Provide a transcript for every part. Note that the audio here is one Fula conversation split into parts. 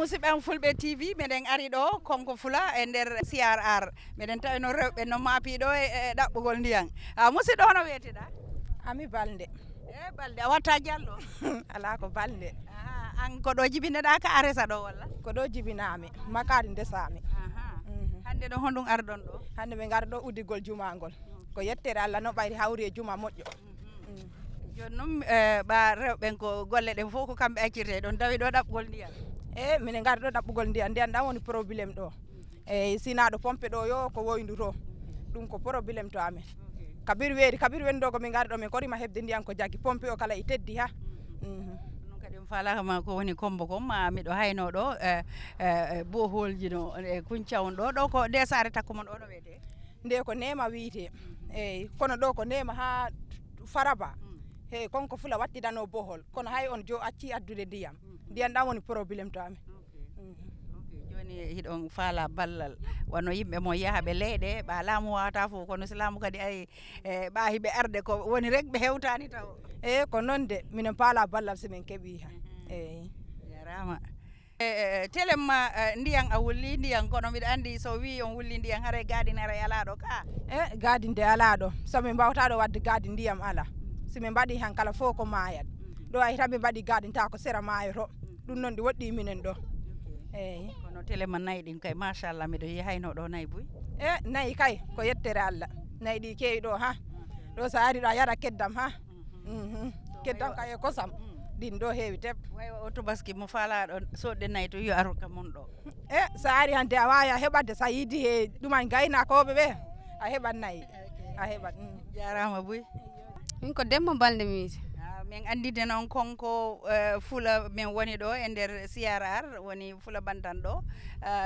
musidɓe fulɓe TV meɗen ari ɗo konko fula e nder CRR meɗen tawi no rewɓe no maapi ɗo e ɗaɓɓugol ndiyam musidɗo hono wiyeteɗa? Ami Balde. Balde a watta Diallo? Ala ko Balde. An ko ɗo jibineɗa ka a resa ɗo walla? Ko ɗo jibinami makari ndesami. Hande ɗo honɗum ardon ɗo? Hande ɓe ngari ɗo uddigol jumagol ko yettere Allah no ɓayri hawri e juma moƴƴo. Joni noon ɓa rewɓen ko golle ɗen fof ko kamɓe accirte ɗon tawi ɗo ɗaɓɓugol ndiyam? Minen ngari ɗo ɗaɓɓugol ndiyam ɗam woni probléme ɗo. Sina ɗo pompe ɗo yo ko woyndu to ɗum ko probléme to amen. Kabir wendi ɗo komin ngari ɗo min korima hebde ndiyam ko jaggi pompe o kala e teddi ha. Ɗum kadi falama ko woni kombo kom miɗo hayno ɗo boholji no e Kuncawon ɗo ko nde sare takko mon ɗo no wiyete? Nde ko nema wiyete. Kono ɗo ko nema ha Faraba. Konko fula wattidano bohol kono hay on jo acci addude ndiyam ɗam woni probléme to amen. Joni hiɗon faala ballal wano yimɓe mo yaaha leyɗe ɓa laamu wawata fof kono so laamu kadi ay ɓa hiɓe arde ko woni rek ɓe hewtani taw? Ko noon de minen paala ballal somin keeɓi ha. Jarama. Telemma ndiyam a wulli ndiyam kono mbiɗa andi so wi on wulli ndiyam haray gaadi nara alaɗo ka? Gaadi nde alaɗo somin mbawtaɗo wadde gaadi ndiyam ala. Simin mbaɗi han kala fof ko mayat ɗo ay tan ɓe mbaɗi gaadi ta ko sera maayo to ɗum noon ɗi woɗɗi minen ɗo. Kono téléma nayyi ɗin kay machallah mbiɗo yi hayno ɗo nayyi Boy? Nayyi kay ko yettere Allah nayyi ɗi keewi ɗo ha ɗo so ari ɗo a yara keddam ha. Keddam kay e kosam ɗin ɗo heewi teb. Waywa o tubaski mo faalaɗo soɗɗe nayyi to yo aru ka mon ɗo? So ari hande a wawi a heɓade sa yiidi he ɗuman gaynakoɓe ɓe a heɓat nayyi a heɓat. Jarama Boy. Min ko Demba Balde mi wiyete. Min andide noon konko fula min woni ɗo e nder CRR woni fula bantan ɗo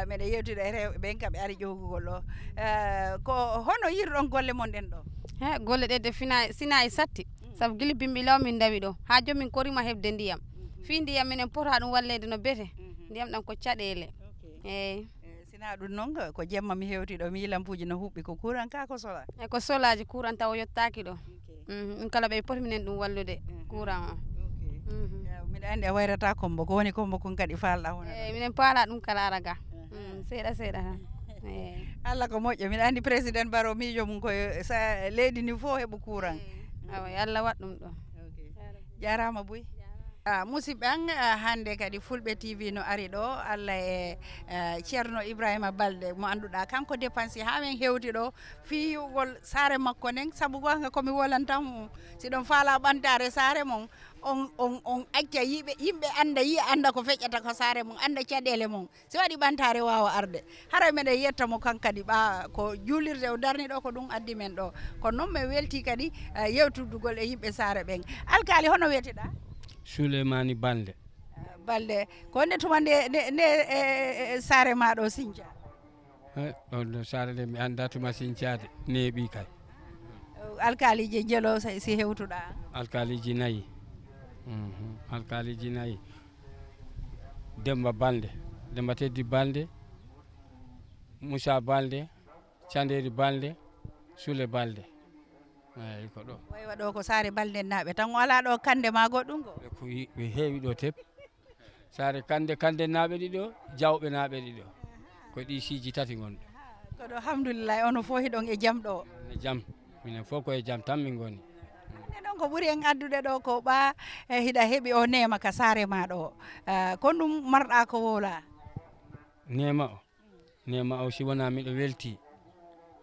meɗe yewtida e rewɓe ɓen kaɓe ari ƴowgugol ɗo ko hono yirɗon golle mon ɗen ɗo? Golle ɗe sina e satti saabu guila bimbilaw min dawi ɗo ha joni min korima hebde ndiyam fi ndiyam minen pota ɗum wallede no bete ndiyam ɗam ko caɗele. Sina ɗum noon ko jemma mi hewti ɗo mi yi lampuji no huɓɓi ko courant ka ko sola? Ko solaji courant taw yettaki ɗo. Ɗum kala ɓe poti minen ɗum wallude courant o. Mbiɗa andi a wayrata kombo ko woni kombo kon kadi falɗa hono? Minen paala ɗum kala ara ga seeɗa seeɗa tan. Allah ko moƴƴo mbiɗa andi président Barrow miijo mum koye sa leydi ndi fof heɓa courant. Allah waɗ ɗum ɗo. Jarama Boy. Musidɓe an hande kadi fulɓe TV no ari ɗo Allah e ceerno Ibrahima Balde mo annduɗa kanko dépensi ha min hewti ɗo fiyugol saare makko nden saabu gonga komi wolantanmo siɗon faala ɓantare saare mon on acca yimɓe anda ko feƴƴata ko saare mum anda caɗele mum si waɗi ɓantare wawa arde haray meɗen yetta mo kankadi ɓa ko juulirde o darni ɗo ko ɗum addi men ɗo kono noon mi welti kadi yewtudugol e yimɓe saare ɓen alkali hono wiyeteɗa? Souleymani Balde. Balde ko nde tuma nde saare ma ɗo Sinthiou? Ɗo saare nde mi anda tuma Sinthiade neeɓi kay. Alkaliji jelo si hewtuɗa? Alkaliji nayyi. Alkaliji nayyi. Demba Balde, Demba Teddi Balde, Moussa Balde, Canderi Balde, Soule Balde. Eyi ko ɗo. Waywa ɗo ko saare Balde naɓe tan wala ɗo kande ma goɗɗum go? Ɓe heewi ɗo teb. Saare kande naɓe ɗiɗo, jawɓe naɓe ɗiɗo. Ko ɗi siji tati gonɗo. Koɗo alhamdulillah ono fof hiɗon e jaam ɗo? E jaam, minen fof koye jaam tan min goni. Hande ɗon ko ɓuuri en addude ɗo ko ɓa hiɗa heeɓi o nema ka saare ma ɗo kon ɗum marɗa ko wola? Nema o si wona miɗo welti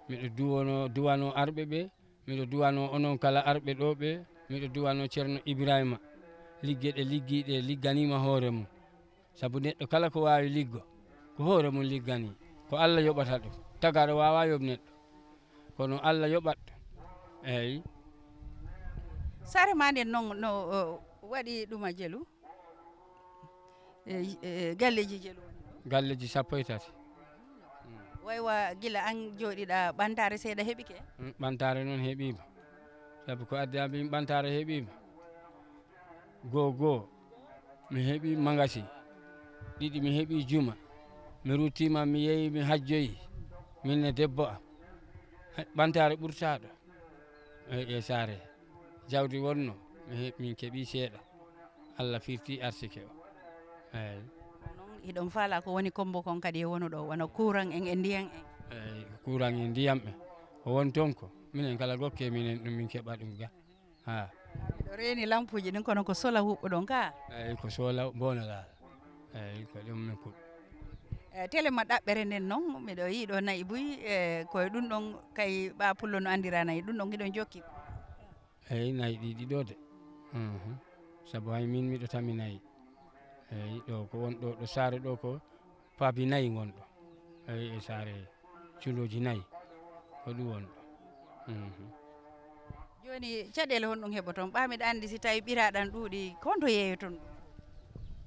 miɗo duwano arɓe ɓe miɗo duwano onon kala arɓe ɗo ɓe miɗo duwano ceerno Ibrahima liggeɗe liggiɗe ligganima hoore mum saabu neɗɗo kala ko wawi liggo ko hoore mum liggani ko Allah yoɓata ɗum tagaro wawa yoɓ neɗɗo kono Allah yoɓat eyyi. Saare ma nden noon no waɗi ɗuma Jelu galleji Jelu? Galleji 13. Waywa gila an jooɗiɗa ɓantare seeɗa heɓike? Ɓantare noon heeɓima saabu ko addi abin ɓantare heeɓima goo mi heeɓi magasi ɗiɗi mi heeɓi juma mi ruttima mi yeehi mi hajjoyi minne debbo am ɓantare ɓurtaɗo e saare jawdi wonno min keeɓi seeɗa Allah firti arsike o eyyi. hiɗon faala ko woni kombo kon kadi e wonu ɗo wona courant en e ndiyan en. eyyi courant e ndiyam ɓe o won toon ko minen kala gokke minen ɗum min keɓa ɗum ga ha ɗo reeni lampuji ɗin kono ko sola huɓɓuɗon ka. eyyi ko sola bonalal eyyi ko ɗum min kuɓ télé ma ɗaɓɓere nden noon miɗo yiiɗo nayi buy koye ɗum ɗon kay ɓa pullo no andira nayi ɗum ɗon giɗon jokki. eyyi nayi ɗiɗi ɗo de saabu hay min miɗo tami nayi eyyi ɗo ko won ɗo saare ɗo ko paabi nayi gonɗo eyyi e saare culoji nayi ko ɗum won ɗo. Joni caɗele honɗum heɓoton ɓamiɗa andi si tawi ɓiraɗan ɗuuɗi konto yeeyoton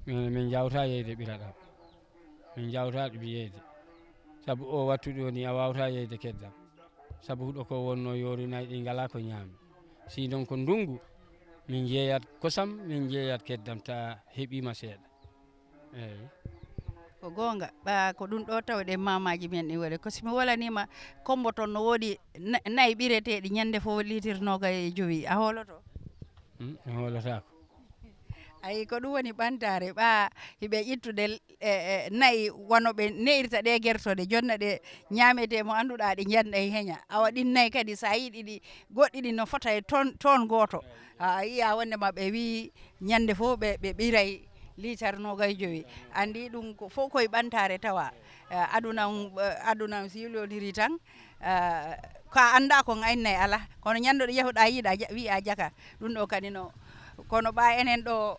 ɗum. min jawta yeyde ɓiraɗam min jawta ɗum yeyde saabu o wattu ɗo ni a wawata yeyde keddam saabu huɗo ko wonno yoori nayi ɗi ngala ko ñaami sinon ko ndungu min jeeyat kosam min jeeyat keddam ta heeɓima seeɗa eyyi ko gonga ɓa ko ɗum ɗo tawɗe mamaji men ɗi waɗi ko somi walanima kombo toon no woodi nayi ɓireteɗi ñande fof litre 25 a holoto. mi holotako ayi ko ɗum woni ɓantare ɓa hiɓe ƴittude nayi wanoɓe neirta ɗe guertode jonna ɗe ñamete mo annduɗa ɗi janda e heeña awa ɗin nayi kadi sa yiiɗi ɗi goɗɗi ɗi no fota e ton goto a yiya wondema ɓe wi ñande fof ɓe ɓiray litre 25 andi ɗum ko fof koye ɓantare tawa aduna silodiri tan ka anda ko gaynayi ala kono ñanduɗo yahuɗa yiiɗa wiya jaka ɗum ɗo kadi no kono ɓa enen ɗo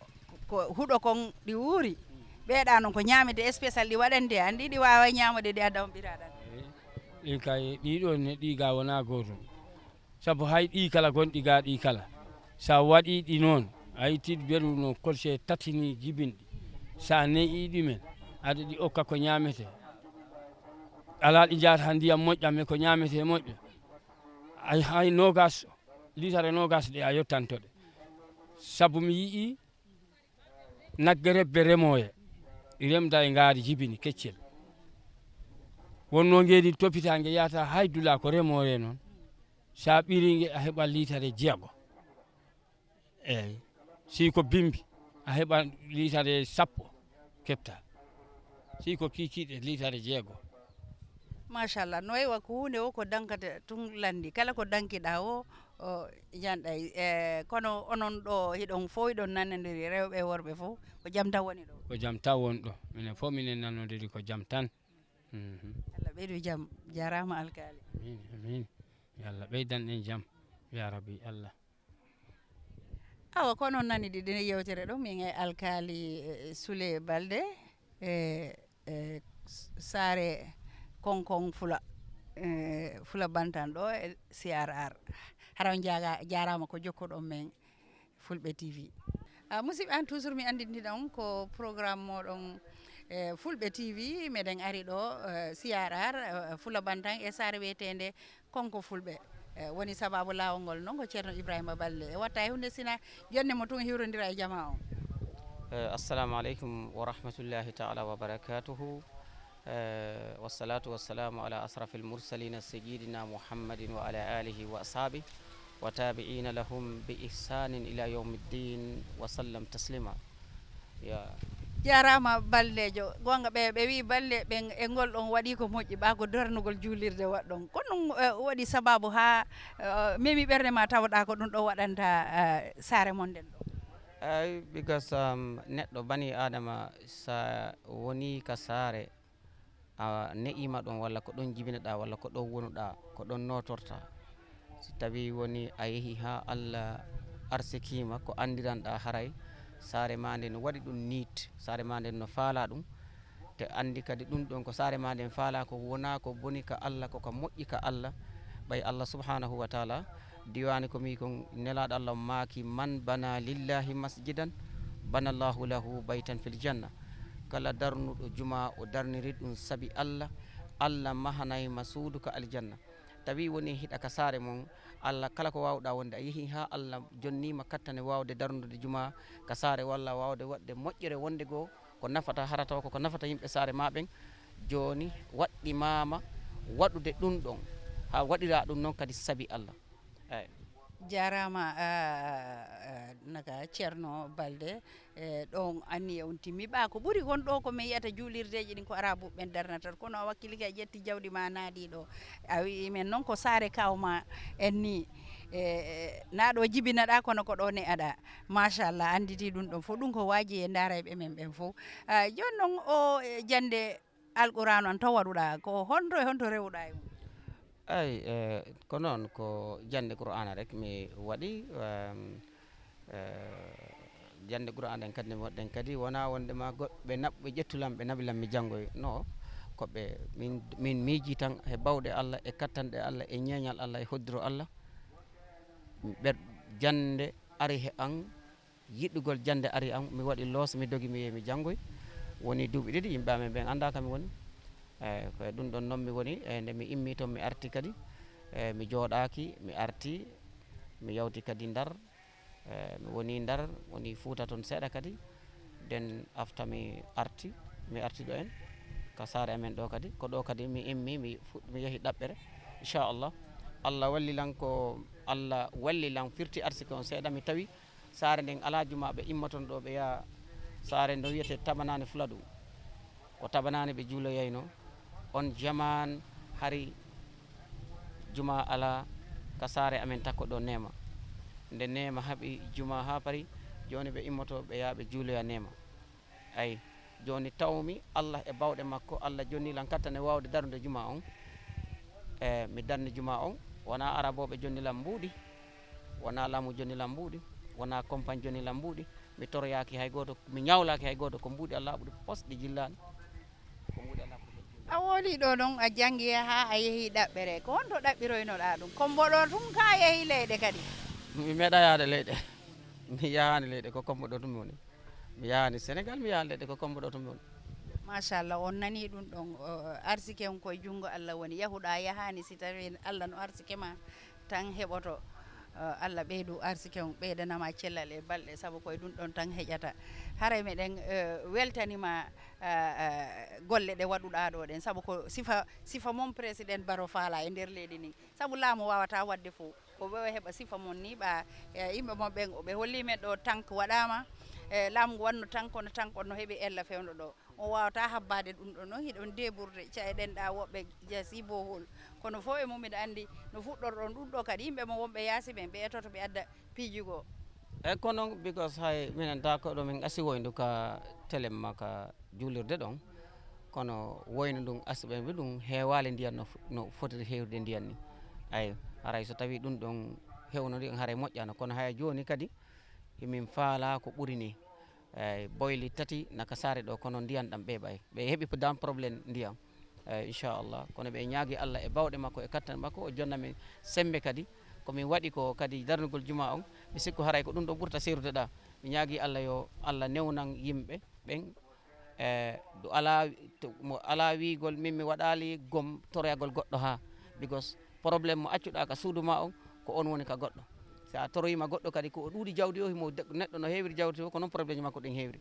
ko huuɗo kon ɗi wuuri ɓeeɗa noon ko ñamete spécial ɗi waɗante andi ɗi wawa ñamade ɗi adda on ɓiraɗan ɗi kay ɗiɗo ne ɗi ga wona gotum saabu hay ɗi kala gonɗi ga ɗi kala sa waɗi ɗi noon a yittiɗ beru no colse tati ni jibinɗi sa neyi ɗumen aɗa ɗi okka ko ñamete ala ɗi jahata ndiyam moƴƴam e ko ñamete moƴƴo hay nogas litre nogas ɗe a yottantoɗe saabu mi yii nagge rebbe remoye remda e ngaari jibini keccel wonno ngeedi toppitague yata hay dula ko remoye noon sa ɓirigue a heɓa litre jeego eyyi si ko bimbi a heɓa litre 10 kepta si ko kikiɗe litre jeego. machallah no wayi ko hunde o ko dankata tun landi kala ko dankiɗa o janɗay kono onon ɗo hiɗon fo hiɗon nanodiri rewɓe worɓe fof ko jaam tan woni ɗo ko jaam tan woni ɗo minen fof minen nanodiri ko jaam tan. Allah ɓeydu jaam jarama alkali amin amin Allah ɓeydan en jaam ya rabbi Allah. awa ko noon nani ɗiɗi yewtere ɗo min e alkali Souley Baldé saare konkon fula fula bantan ɗo e CRR hara on jarama ko jokkoɗon men Fulɓe TV. musidɓe an toujours mi andinɗina on ko programme moɗon Fulɓe TV meɗen ari ɗo CRR fula bantan e saare wiyetende konko fulɓe woni sababu lawol ngol noon ko ceerno Ibrahima Baldé e watta e hunde sina jonne mo tun hiwrodira e jama on. assalamu aleykum wa rahmatullahi taala wa barakatuhu wassalatu wassalamu ala asrafil mursalina sayyidina muhammadin wa ala alihi wa ashabi wa tabi'ina lahum bi ihsanin ila yawmiddin wa sallam taslima. jarama ballejo gonga ɓe wi balle ɓen e ngol ɗon waɗi ko moƴƴi ɓa ko darnugol juulirde waɗɗon kono waɗi sababu ha memi ɓerde ma tawɗa ko ɗum ɗo waɗanta saare mon nden ɗo. because neɗɗo bani adama sa woni ka saare a ne'ima ɗon walla ko ɗon jibinaɗa walla ko ɗon wonuɗa ko ɗon notorta so tawi woni a yeehi ha Allah arsikima ko andiranɗa haray saare ma nden no waɗi ɗum niit saare ma nden no faala ɗum te andi kadi ɗum ɗon ko saare ma nden faala ko wona ko boni ka Allah koko moƴƴi ka Allah ɓay Allah subhanahu wa taala diwani ko mi kon nelaɗo Allah maaki man bana lillahi masjidan bana Allahu lahu baytan fil janna kala darnuɗo juma o darniri ɗum saabi Allah Allah mahanayma suudu ka aljanna tawi woni hiɗa ka saare mon Allah kala ko wawɗa wonde a yeehi ha Allah jonnima kattane wawde darnude juma ka saare walla wawde waɗde moƴƴere wonde goo ko nafata harata ko nafata yimɓe saare ma ɓen joni waɗɗimama waɗude ɗum ɗon ha waɗira ɗum noon kadi saabi Allah eyyi jarama naka ceerno balde ɗon anni on timmiɓa ko ɓuuri gon ɗo ko min yiyata juulirdeji ɗin ko arabuɓe ɓen darnata kono wakkili ka ƴetti jawdi ma naadi ɗo a wi men noon ko saare kawma en ni naɗo jibinaɗa kono ko ɗo ne aɗa machallah anditi ɗum ɗon fof ɗum ko waji e darayɓe men ɓen fof joni noon o jande alqouran on taw waɗuɗa ko honto e honto rewɗa e mum ay ko noon ko jande qur'ana rek mi waɗi jande qur'ana en kadi mi waɗɗen kadi wona wondema goɗɓe naɓɓe ƴettulam ɓe nabilam mi janggoy no koɓe min miiji tan e bawɗe Allah e kattanɗe Allah e ñeeñal Allah e hoddiro Allah jande ari he an yiɗɗugol jande ari an mi waɗi loos mi dogi mi yehi mi janggoy woni duuɓi ɗiɗi yimɓe amen ɓen anda kami woni eyyi ko ɗum ɗon noon mi woni e nde mi immi toon mi arti kadi mi jooɗaki mi arti mi yawti kadi Ndar mi woni Ndar woni Fouta toon seeɗa kadi nden afta mi arti ɗo en ka saare amen ɗo kadi ko ɗo kadi mi immi mi yeehi ɗaɓɓere inchallah Allah wallilan ko Allah wallilan firti arsike on seeɗa mi tawi saare nden ala juma ɓe imma toon ɗo ɓe yaha saare ndo wiyete Tabanani Fuladu ko Tabanani ɓe juuloyayno on jaman hari juma ala ka saare amen takko ɗo Nema nde Nema haaɓi juma ha pari joni ɓe immoto ɓe yaha ɓe juuloya Nema ayi joni tawmi Allah e bawɗe makko Allah jonnilan kattane wawde darude juma on mi darni juma on wona araboɓe jonnilan mbuuɗi wona laamu jonnilan mbuuɗi wona compagne jonnilan mbuuɗi mi toroyaki hay goto mi ñawlaki hay goto ko mbuuɗi Allah ɓuuri posɗi jillani ko mbuuɗi Allah a woli ɗo ɗon a jangi ha a yeehi ɗaɓɓere ko honto ɗaɓɓiroynoɗa ɗum komboɗo tun ka yeehi leyɗe kadi mi meeɗa yahde leyɗe mi yahani leyɗe ko komboɗo tum mi woni mi yahani Sénégal mi yahani leyɗe ko komboɗo tum mi woni machallah on nani ɗum ɗon arsike on koye junngo Allah woni yahuɗa yahani si tawi Allah no arsike ma tan heɓoto Allah ɓeydu arsike on ɓeydanama cellal e balɗe saabu koye ɗum ɗon tan heƴata haray meɗen weltanima golle ɗe waɗuɗa ɗo ɗen saabu ko sifa moom président Barrow faala e nder leydi ni saabu laamu wawata wadde fof ko ɓe heɓa sifa mon ni ɓa yimɓe mon ɓen ɓe hollimen ɗo tank waɗama laamu ngu wanno tan kono tan no heeɓi ella fewno ɗo o wawata habbade ɗum ɗo noon hiɗon deɓurde caeɗen ɗa woɓɓe jasi bohol kono fof e mum miɗa andi no fuɗɗorɗon ɗum ɗo kadi yimɓe mo wonɓe yaasi ɓen ɓe etoto ɓe adda piijugo eyyi ko noon because hay minen ta ko ɗo min asi woyndu ka télé maka juulirde ɗon kono woynu ndun asi ɓen wi ɗum heewali ndiyan no fotiri hewde ndiyan ni ayi haray so tawi ɗum ɗon hewnodi haray moƴƴano kono hay joni kadi min faala ko ɓuri ni eyyi boyli tati naka saare ɗo kono ndiyan ɗam ɓeeɓay ɓe heeɓi dan probléme ndiyan eyyi inchallah kono ɓe ñaagui Allah e bawɗe makko e kattane makko o jonnamin sembe kadi komin waɗi ko kadi darnugol juma on mi sikku haray ko ɗum ɗo ɓurta serude ɗa mi ñaagui Allah yo Allah newnan yimɓe ɓen ɗo ala mo ala wiigol min mi waɗali gom toroyagol goɗɗo ha because probléme mo accuɗa ka suudu ma on ko on woni ka goɗɗo sa toroyima goɗɗo kadi ko ɗuuɗi jawdi o himo neɗɗo no heewiri jawdi o ko noon probléme makko ɗin heewri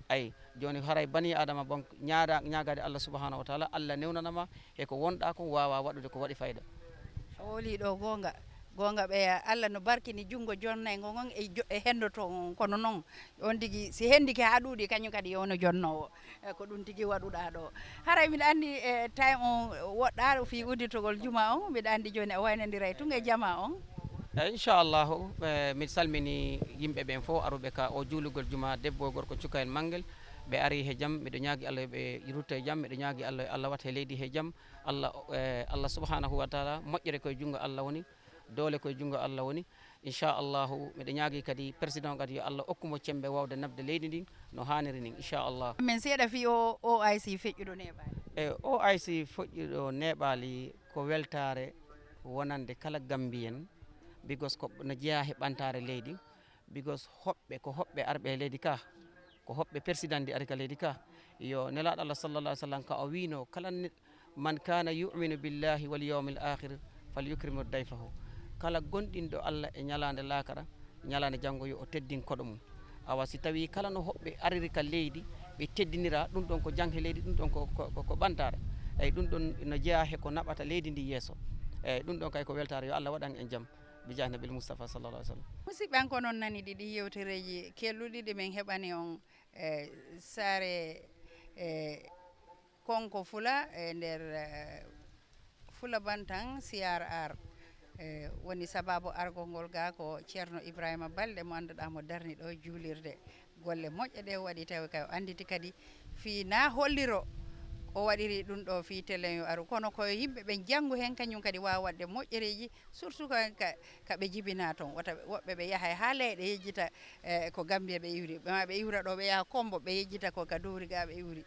ayi joni haray bani adama bon ñagade Allah subahanahu wa taala Allah newnanama e ko wonɗa ko wawa waɗude ko waɗi fayida o woli ɗo gonga ɓe Allah no barkini junngo jonnaygo gon e hendoto kono noon on tigui si hendiki ha ɗuuɗi kañum kadi yowno jonnowo ko ɗum tigui waɗuɗa ɗo haray mbiɗa andi time on woɗɗa fi udditogol juma on mbiɗa andi joni a waynodira e tunge jama on eyyi inchallahu mi salmini yimɓe ɓen fof aruɓe ka o juulugol juma debbo e gorko cuka en manguel ɓe ari he jaam miɗo ñaagui Allah ɓe rutta e jaam miɗo ñaagui Allah Allah watta leydi he jaam Allah subhanahu wa taala moƴƴere koye junngo Allah woni doole koye junngo Allah woni inchallahu miɗo ñaagui kadi président kadi yo Allah hokkumo cembe wawde nabde leydi ndin no hanniri ni inchallah min seeɗa fi o OIC feƴƴuɗo neɓali e OIC feƴƴuɗo neɓali ko weltare wonande kala Gambien because ko no jeeya he ɓantare leydi because hoɓɓe ko hoɓɓe arɓe e leydi ka ko hoɓɓe président ndi ari ka leydi ka yo nelaɗo Allah sallallah alih w sallam ka o wino kala man kana yuminu billahi wal yawmil akhir falyukrimu dayfahu kala gonɗinɗo Allah e ñalande lakara ñalande janggo yo o teddin koɗo mum awa si tawi kala no hoɓɓe ariri ka leydi ɓe teddinira ɗum ɗon ko janghe leydi ɗum ɗon ko ɓantare eyyi ɗum ɗon no jeeya he ko naɓata leydi ndi yesso eyyi ɗum ɗon kay ko weltare yo Allah waɗan en jaam bija nabil moustapha sallallah alih w sallam. musidɓe ko noon nani ɗiɗi yewtereji kelluɗi ɗi min heɓani on saare konko fula e nder fula bantan siyar ar woni sababu argol ngol ga ko ceerno ibrahima balde mo annduɗa mo darni ɗo juulirde golle moƴƴe ɗe waɗi tawi kay o anditi kadi fi na holliro o waɗiri ɗum ɗo fi télé yo aru kono koye yimɓe ɓe janngu hen kañum kadi wawa wadde moƴƴereji surtout kaɓe jibina toon woɓɓe ɓe yahay ha leyɗe yejjita ko Gambia ɓe iwri ɓe iwra ɗo ɓe yaha Kombo ɓe yejjita ko Kaduri ga ɓe iwri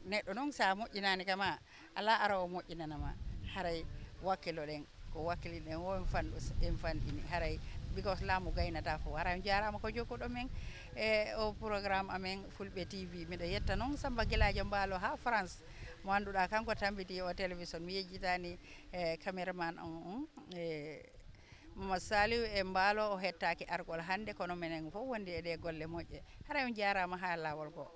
neɗɗo noon sa moƴƴinani kama ala ara o moƴƴinanama haray wakkilo ɗen ko wakkili ɗen wo en fanɗini haray because laamu gaynata fo ara jarama ko jokkuɗo men o programme amen Fulɓe TV miɗo yetta noon Samba Guiladio Mbaalo ha France mo annduɗa kanko tambiti o télévision mi yejjitani caméraman on Mamadou Saliou e Mbaalo o hettaki argol hannde kono minen fof wondi e ɗe golle moƴƴe haray on jarama ha lawol go